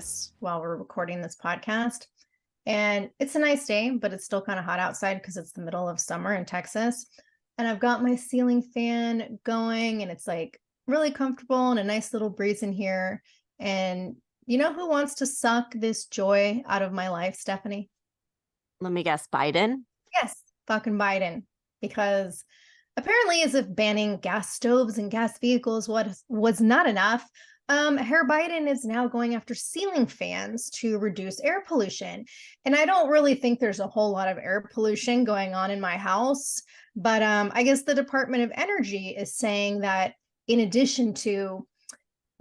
this while we're recording this podcast. And it's a nice day, but it's still kind of hot outside because it's the middle of summer in Texas. And I've got my ceiling fan going and it's like really comfortable and a nice little breeze in here. And you know who wants to suck this joy out of my life, Stephanie? Let me guess, Biden? Yes, fucking Biden. Because apparently, as if banning gas stoves and gas vehicles was not enough, Herr Biden is now going after ceiling fans to reduce air pollution. And I don't really think there's a whole lot of air pollution going on in my house. But I guess the Department of Energy is saying that in addition to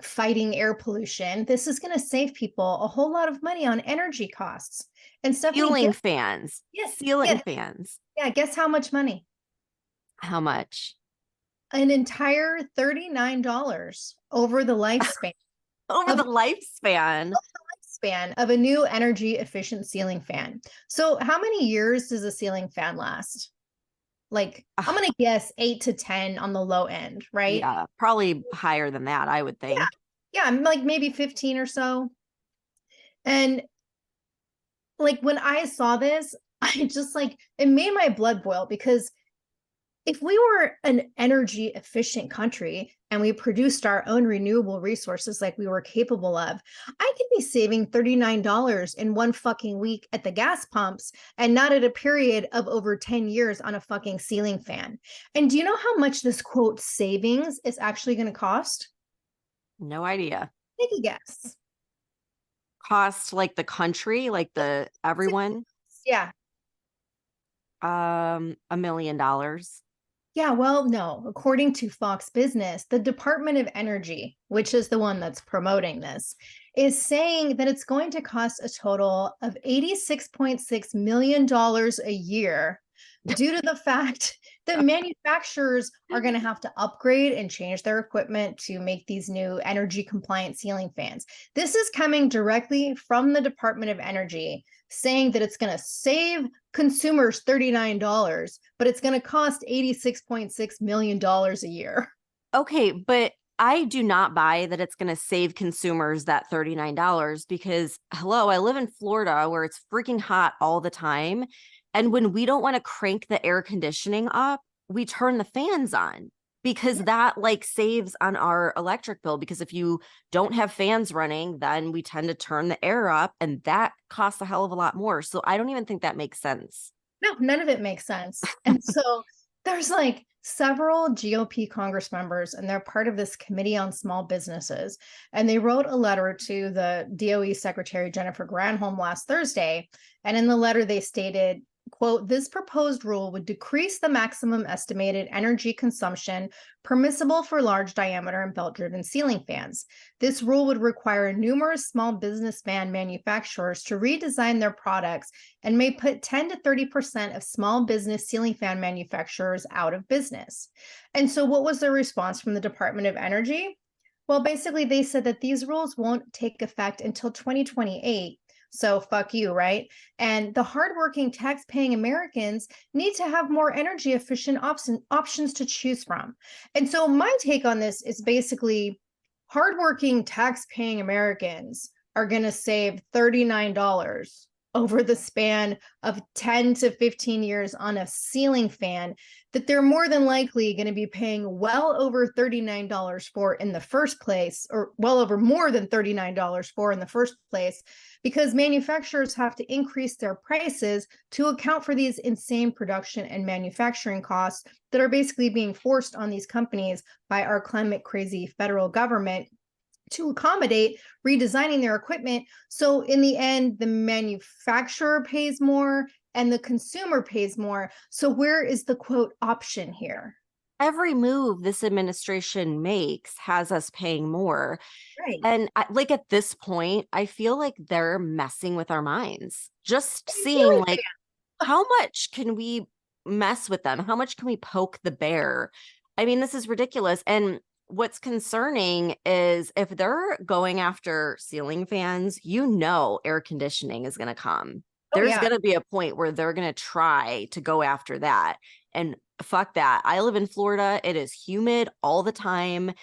fighting air pollution, this is going to save people a whole lot of money on energy costs. And Stephanie, Ceiling fans. yes, Ceiling yes, fans. yeah, guess how much money? How much? An entire $39 over the lifespan. Over the lifespan. Of a new energy efficient ceiling fan. So how many years does a ceiling fan last? Like, I'm going to guess 8 to 10 on the low end, right? Yeah, probably higher than that, I would think. Yeah, like maybe 15 or so. And like when I saw this, I just like, it made my blood boil because if we were an energy efficient country and we produced our own renewable resources like we were capable of, I could be saving $39 in one fucking week at the gas pumps and not at a period of over 10 years on a fucking ceiling fan. And do you know how much this quote savings is actually going to cost? No idea. Take a guess. Cost like the country, like the everyone? Yeah. $1 million. Yeah, well, no. According to Fox Business, the Department of Energy, which is the one that's promoting this, is saying that it's going to cost a total of $86.6 million a year due to the fact that manufacturers are going to have to upgrade and change their equipment to make these new energy compliant ceiling fans. This is coming directly from the Department of Energy saying that it's going to save consumers $39, but it's going to cost $86.6 million a year. Okay, but I do not buy that it's going to save consumers that $39 because, hello, I live in Florida where it's freaking hot all the time. And when we don't want to crank the air conditioning up, we turn the fans on because that like saves on our electric bill. Because if you don't have fans running, then we tend to turn the air up and that costs a hell of a lot more. So I don't even think that makes sense. No, none of it makes sense. And so there's like several GOP Congress members, and they're part of this committee on small businesses. And they wrote a letter to the DOE Secretary Jennifer Granholm last Thursday. And in the letter, they stated, quote, this proposed rule would decrease the maximum estimated energy consumption permissible for large diameter and belt-driven ceiling fans. This rule would require numerous small business fan manufacturers to redesign their products and may put 10 to 30% of small business ceiling fan manufacturers out of business. And so what was the response from the Department of Energy? Well, basically, they said that these rules won't take effect until 2028. So fuck you, right? And the hardworking tax-paying Americans need to have more energy efficient options to choose from. And so my take on this is basically hardworking tax-paying Americans are going to save $39 over the span of 10 to 15 years on a ceiling fan that they're more than likely going to be paying well over $39 for in the first place, or well over more than $39 for in the first place, because manufacturers have to increase their prices to account for these insane production and manufacturing costs that are basically being forced on these companies by our climate crazy federal government to accommodate redesigning their equipment. So in the end, the manufacturer pays more and the consumer pays more. So where is the quote option here? Every move this administration makes has us paying more. Right. And like at this point, I feel like they're messing with our minds. Just seeing like how much can we mess with them? How much can we poke the bear? I mean, this is ridiculous. And what's concerning is if they're going after ceiling fans, you know, air conditioning is going to come. There's going to be a point where they're going to try to go after that. And fuck that. I live in Florida. It is humid all the time.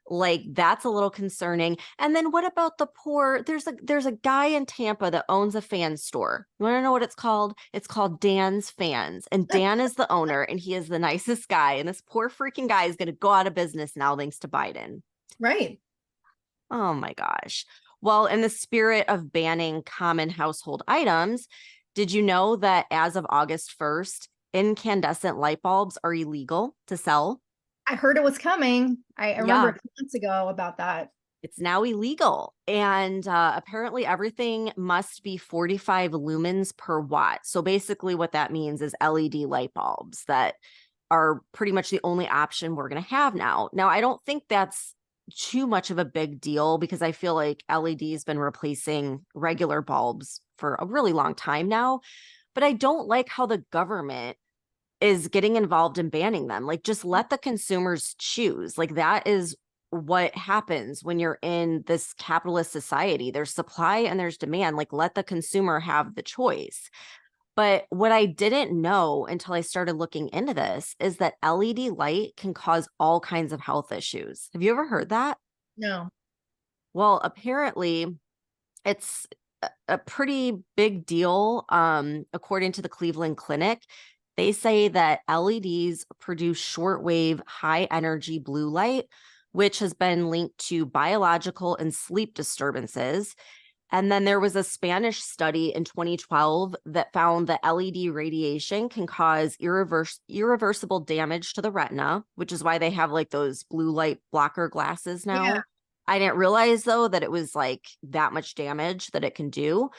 Like that's a little concerning. And then what about the poor? There's a guy in Tampa that owns a fan store. You want to know what it's called? It's called Dan's Fans. And Dan is the owner and he is the nicest guy. And this poor freaking guy is going to go out of business now thanks to Biden. Right. Oh my gosh. Well, in the spirit of banning common household items, did you know that as of August 1st, incandescent light bulbs are illegal to sell? I heard it was coming. I remember Yeah. a few months ago about that. It's now illegal. And apparently everything must be 45 lumens per watt. So basically what that means is LED light bulbs that are pretty much the only option we're going to have now. Now, I don't think that's too much of a big deal because I feel like LED has been replacing regular bulbs for a really long time now. But I don't like how the government is getting involved in banning them. Like, just let the consumers choose. Like, that is what happens when you're in this capitalist society. There's supply and there's demand. Like, let the consumer have the choice. But what I didn't know until I started looking into this is that LED light can cause all kinds of health issues. Have you ever heard that? No. Well, apparently it's a pretty big deal. According to the Cleveland Clinic, they say that LEDs produce shortwave high energy blue light, which has been linked to biological and sleep disturbances. And then there was a Spanish study in 2012 that found that LED radiation can cause irreversible damage to the retina, which is why they have like those blue light blocker glasses now. Yeah. I didn't realize though that it was like that much damage that it can do.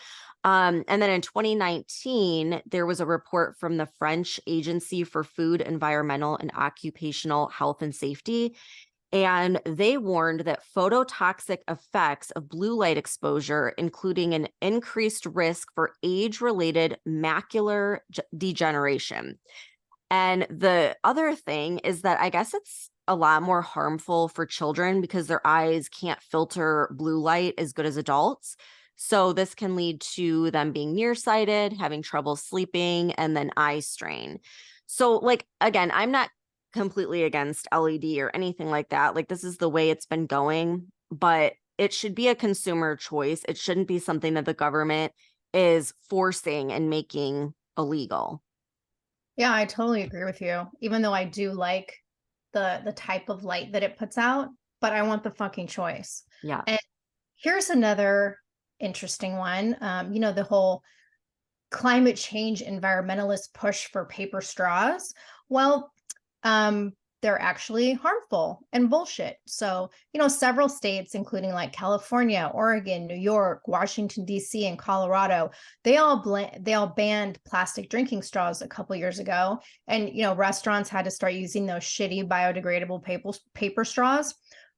And then in 2019, there was a report from the French Agency for Food, Environmental, and Occupational Health and Safety. And they warned that phototoxic effects of blue light exposure, including an increased risk for age-related macular degeneration. And the other thing is that I guess it's a lot more harmful for children because their eyes can't filter blue light as good as adults. So this can lead to them being nearsighted, having trouble sleeping, and then eye strain. So, like, again, I'm not completely against LED or anything like that. Like, this is the way it's been going, but it should be a consumer choice. It shouldn't be something that the government is forcing and making illegal. Yeah, I totally agree with you. Even though I do like the type of light that it puts out, but I want the fucking choice. Yeah. And here's another interesting one. The whole climate change environmentalist push for paper straws. Well, they're actually harmful and bullshit. So, several states, including like California, Oregon, New York, Washington, D.C., and Colorado, they all banned plastic drinking straws a couple years ago. And, restaurants had to start using those shitty biodegradable paper straws.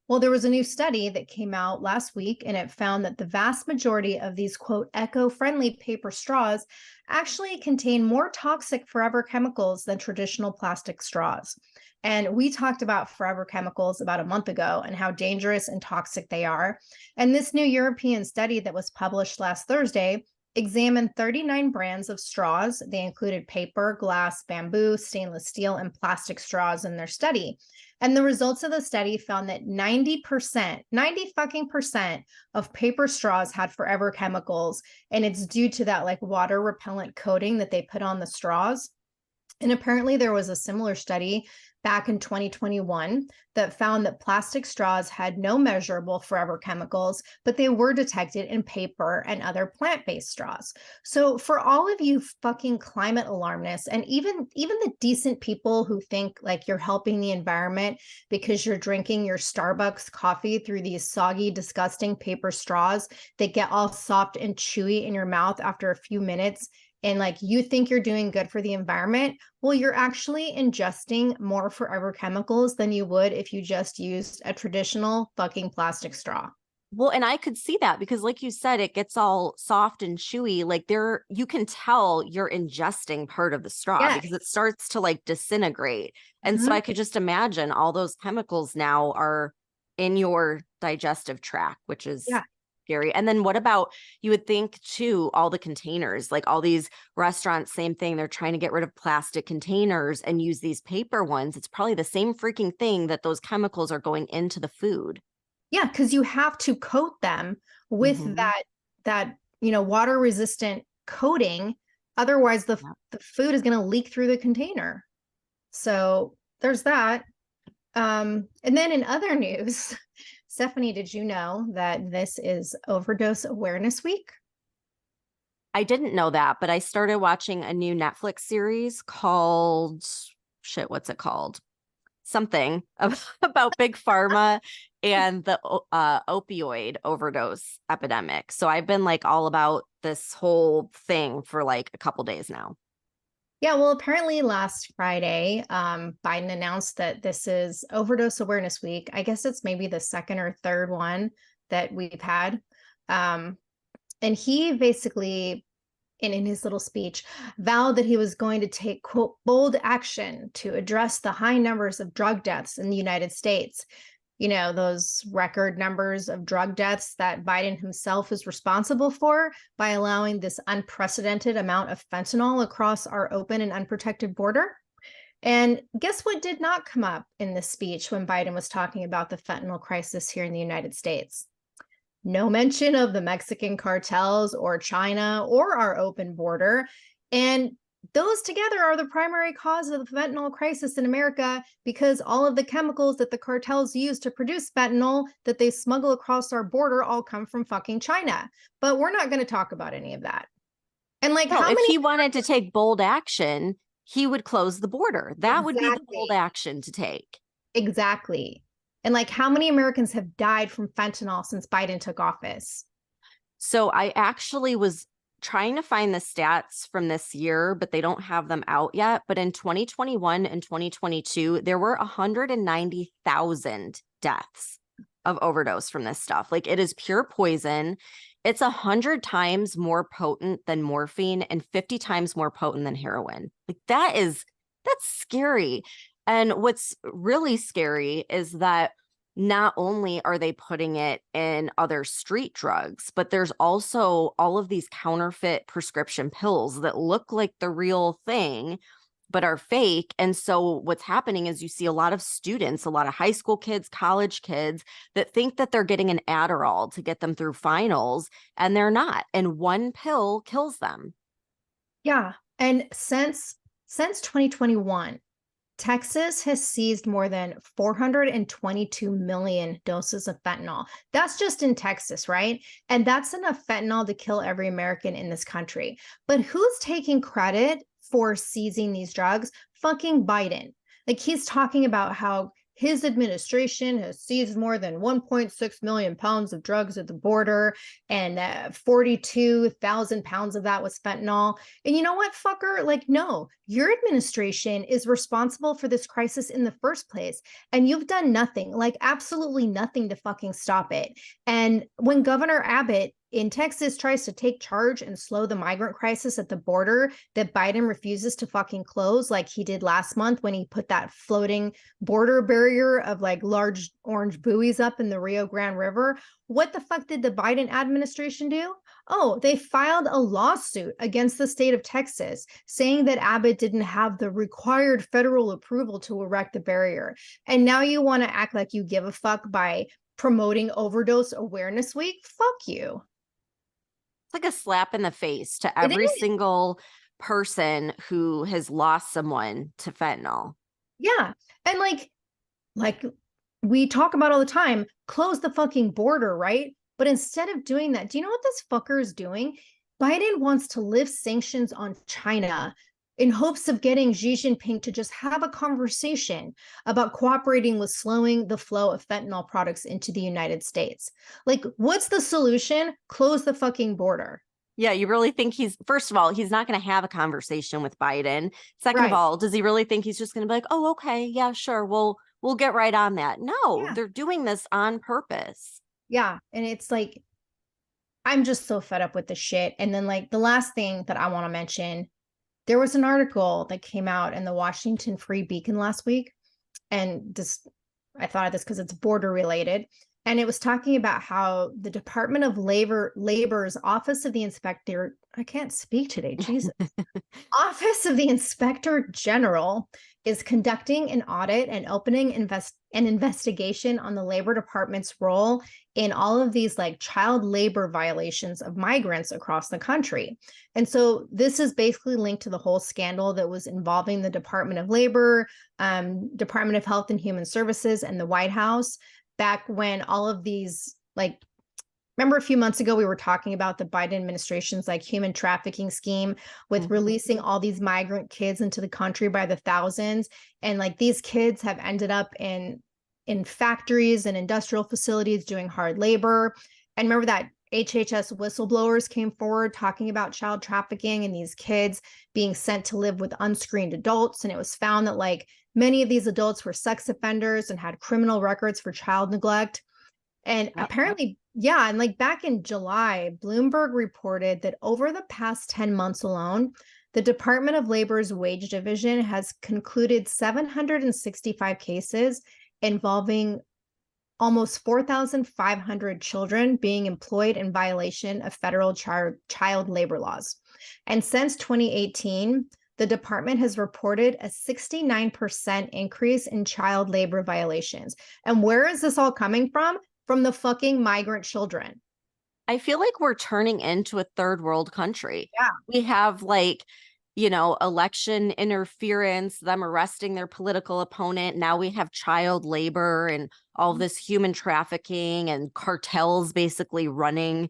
Well, there was a new study that came out last week, and it found that the vast majority of these, quote, eco-friendly paper straws actually contain more toxic forever chemicals than traditional plastic straws. And we talked about forever chemicals about a month ago and how dangerous and toxic they are. And this new European study that was published last Thursday examined 39 brands of straws. They included paper, glass, bamboo, stainless steel, and plastic straws in their study. And the results of the study found that 90 fucking percent of paper straws had forever chemicals. And it's due to that like water repellent coating that they put on the straws. And apparently there was a similar study back in 2021 that found that plastic straws had no measurable forever chemicals, but they were detected in paper and other plant-based straws. So for all of you fucking climate alarmists, and even the decent people who think like you're helping the environment because you're drinking your Starbucks coffee through these soggy, disgusting paper straws that get all soft and chewy in your mouth after a few minutes, and like you think you're doing good for the environment, well, you're actually ingesting more forever chemicals than you would if you just used a traditional fucking plastic straw. Well, and I could see that because like you said, it gets all soft and chewy. Like you can tell you're ingesting part of the straw because it starts to like disintegrate. And so I could just imagine all those chemicals now are in your digestive tract, which is scary. And then what about, you would think too, all the containers, like all these restaurants, same thing. They're trying to get rid of plastic containers and use these paper ones. It's probably the same freaking thing that those chemicals are going into the food. Yeah, because you have to coat them with Mhm. that water resistant coating. Otherwise, the Yeah. the food is going to leak through the container. So there's that. And then in other news, Stephanie, did you know that this is Overdose Awareness Week? I didn't know that, but I started watching a new Netflix series called, shit, what's it called? Something about big pharma and the opioid overdose epidemic. So I've been like all about this whole thing for like a couple days now. Yeah, well, apparently last Friday, Biden announced that this is Overdose Awareness Week. I guess it's maybe the second or third one that we've had. Um, and he basically, in his little speech, vowed that he was going to take, quote, bold action to address the high numbers of drug deaths in the United States. Those record numbers of drug deaths that Biden himself is responsible for by allowing this unprecedented amount of fentanyl across our open and unprotected border. And guess what did not come up in this speech when Biden was talking about the fentanyl crisis here in the United States? No mention of the Mexican cartels or China or our open border. And those together are the primary cause of the fentanyl crisis in America, because all of the chemicals that the cartels use to produce fentanyl that they smuggle across our border all come from fucking China. But we're not going to talk about any of that. And like, No, how if many? he wanted to take bold action, he would close the border. That would be the bold Exactly. action to take. Exactly. And like, how many Americans have died from fentanyl since Biden took office? So I actually was trying to find the stats from this year, but they don't have them out yet. But in 2021 and 2022, there were 190,000 deaths of overdose from this stuff. Like, it is pure poison. It's 100 times more potent than morphine and 50 times more potent than heroin. Like, that's scary. And what's really scary is that not only are they putting it in other street drugs, but there's also all of these counterfeit prescription pills that look like the real thing, but are fake. And so what's happening is you see a lot of students, a lot of high school kids, college kids that think that they're getting an Adderall to get them through finals, and they're not. And one pill kills them. Yeah. And since 2021, Texas has seized more than 422 million doses of fentanyl. That's just in Texas, right? And that's enough fentanyl to kill every American in this country. But who's taking credit for seizing these drugs? Fucking Biden. Like, he's talking about how his administration has seized more than 1.6 million pounds of drugs at the border, and 42,000 pounds of that was fentanyl. And you know what, fucker? Like, no, your administration is responsible for this crisis in the first place. And you've done nothing, like absolutely nothing to fucking stop it. And when Governor Abbott in Texas tries to take charge and slow the migrant crisis at the border that Biden refuses to fucking close, like he did last month when he put that floating border barrier of like large orange buoys up in the Rio Grande River, what the fuck did the Biden administration do? Oh, they filed a lawsuit against the state of Texas saying that Abbott didn't have the required federal approval to erect the barrier. And now you want to act like you give a fuck by promoting Overdose Awareness Week? Fuck you. It's like a slap in the face to It every is. single person who has lost someone to fentanyl. Yeah. And like we talk about all the time, close the fucking border, right? But instead of doing that, do you know what this fucker is doing? Biden wants to lift sanctions on China in hopes of getting Xi Jinping to just have a conversation about cooperating with slowing the flow of fentanyl products into the United States. Like, what's the solution? Close the fucking border. Yeah, you really think first of all, he's not going to have a conversation with Biden. Second of Right. all, does he really think he's just going to be like, oh, okay, yeah, sure, we'll get right on that? No, Yeah. they're doing this on purpose. Yeah. And it's like, I'm just so fed up with the shit. And then, like, the last thing that I want to mention, there was an article that came out in the Washington Free Beacon last week. And this, I thought of this because it's border related. And it was talking about how the Department of Labor's Office of the Inspector, I can't speak today, Jesus. Office of the Inspector General is conducting an audit and opening an investigation on the Labor Department's role in all of these like child labor violations of migrants across the country. And so this is basically linked to the whole scandal that was involving the Department of Labor, Department of Health and Human Services, and the White House back when all of these like remember a few months ago, we were talking about the Biden administration's like human trafficking scheme with releasing all these migrant kids into the country by the thousands. And like these kids have ended up in factories and industrial facilities doing hard labor. And remember that HHS whistleblowers came forward talking about child trafficking and these kids being sent to live with unscreened adults. And it was found that like many of these adults were sex offenders and had criminal records for child neglect. And apparently, yeah, and like back in July, Bloomberg reported that over the past 10 months alone, the Department of Labor's Wage Division has concluded 765 cases involving almost 4,500 children being employed in violation of federal child labor laws. And since 2018, the department has reported a 69% increase in child labor violations. And where is this all coming from? From the fucking migrant children. I feel like we're turning into a third world country. Yeah. We have like, election interference, them arresting their political opponent. Now we have child labor and all this human trafficking and cartels basically running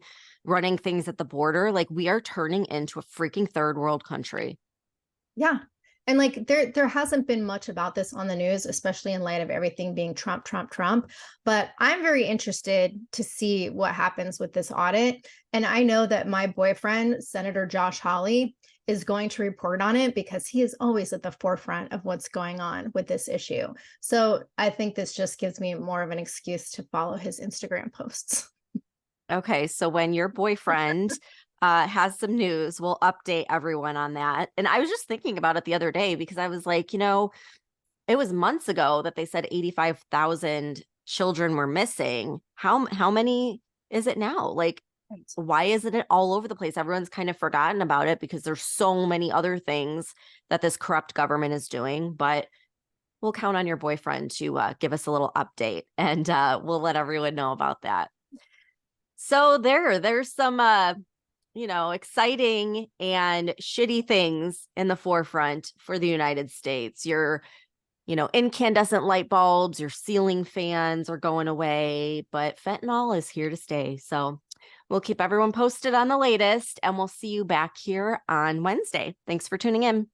things at the border. Like we are turning into a freaking third world country. Yeah. And like there hasn't been much about this on the news, especially in light of everything being Trump. But I'm very interested to see what happens with this audit. And I know that my boyfriend, Senator Josh Hawley, is going to report on it because he is always at the forefront of what's going on with this issue. So I think this just gives me more of an excuse to follow his Instagram posts. Okay. So when your boyfriend has some news, we'll update everyone on that. And I was just thinking about it the other day because I was like, it was months ago that they said 85,000 children were missing. How many is it now? Like, why isn't it all over the place? Everyone's kind of forgotten about it because there's so many other things that this corrupt government is doing. But we'll count on your boyfriend to give us a little update, and we'll let everyone know about that. So there's some exciting and shitty things in the forefront for the United States. Your, incandescent light bulbs, your ceiling fans are going away, but fentanyl is here to stay. So we'll keep everyone posted on the latest, and we'll see you back here on Wednesday. Thanks for tuning in.